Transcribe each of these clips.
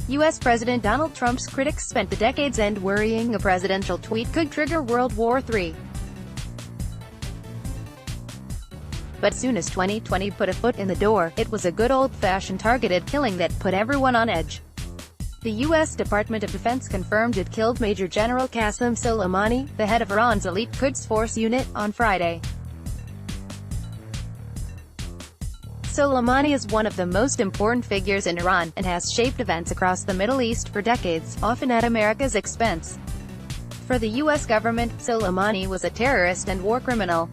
U.S. President Donald Trump's critics spent the decade's end worrying a presidential tweet could trigger World War III. But as soon as 2020 put a foot in the door, it was a good old-fashioned targeted killing that put everyone on edge. The U.S. Department of Defense confirmed it killed Major General Qasem Soleimani, the head of Iran's elite Quds Force unit, on Friday. Soleimani is one of the most important figures in Iran, and has shaped events across the Middle East for decades, often at America's expense. For the U.S. government, Soleimani was a terrorist and war criminal.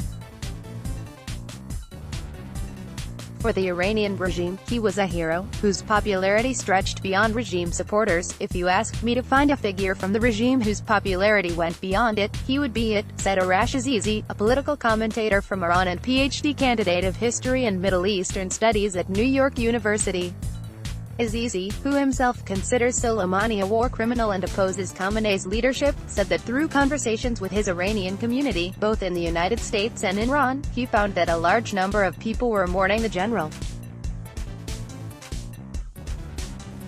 For the Iranian regime, he was a hero, whose popularity stretched beyond regime supporters. If you asked me to find a figure from the regime whose popularity went beyond it, he would be it, said Arash Azizi, a political commentator from Iran and PhD candidate of History and Middle Eastern Studies at New York University. Azizi, who himself considers Soleimani a war criminal and opposes Khamenei's leadership, said that through conversations with his Iranian community, both in the United States and in Iran, he found that a large number of people were mourning the general.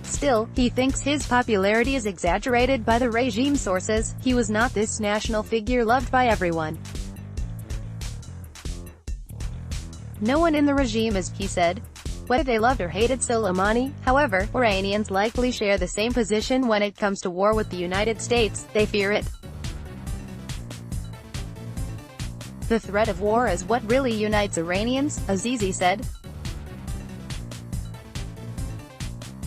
Still, he thinks his popularity is exaggerated by the regime sources. He was not this national figure loved by everyone. No one in the regime is, he said. Whether they loved or hated Soleimani, however, Iranians likely share the same position when it comes to war with the United States. They fear it. The threat of war is what really unites Iranians, Azizi said.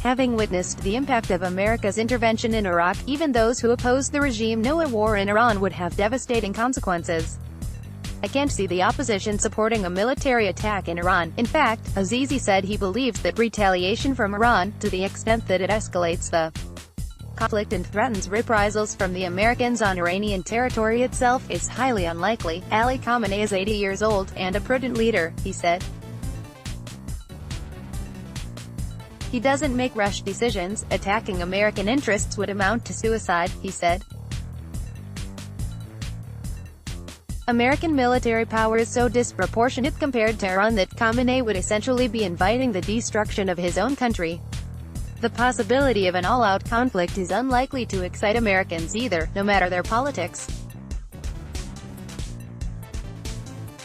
Having witnessed the impact of America's intervention in Iraq, even those who opposed the regime know a war in Iran would have devastating consequences. I can't see the opposition supporting a military attack in Iran. In fact, Azizi said he believes that retaliation from Iran, to the extent that it escalates the conflict and threatens reprisals from the Americans on Iranian territory itself, is highly unlikely. Ali Khamenei is 80 years old, and a prudent leader, he said. He doesn't make rash decisions. Attacking American interests would amount to suicide, he said. American military power is so disproportionate compared to Iran that Khamenei would essentially be inviting the destruction of his own country. The possibility of an all-out conflict is unlikely to excite Americans either, no matter their politics.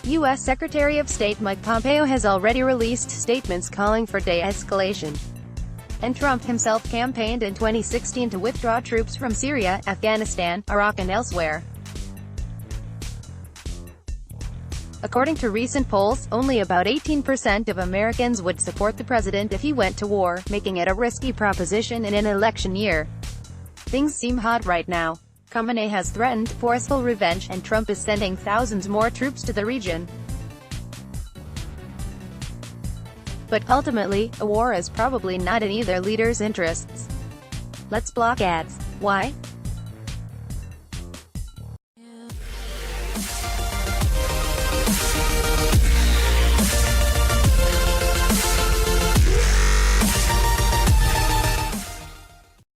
U.S. Secretary of State Mike Pompeo has already released statements calling for de-escalation. And Trump himself campaigned in 2016 to withdraw troops from Syria, Afghanistan, Iraq and elsewhere. According to recent polls, only about 18% of Americans would support the president if he went to war, making it a risky proposition in an election year. Things seem hot right now. Khamenei has threatened forceful revenge, and Trump is sending thousands more troops to the region. But ultimately, a war is probably not in either leader's interests. Let's block ads. Why?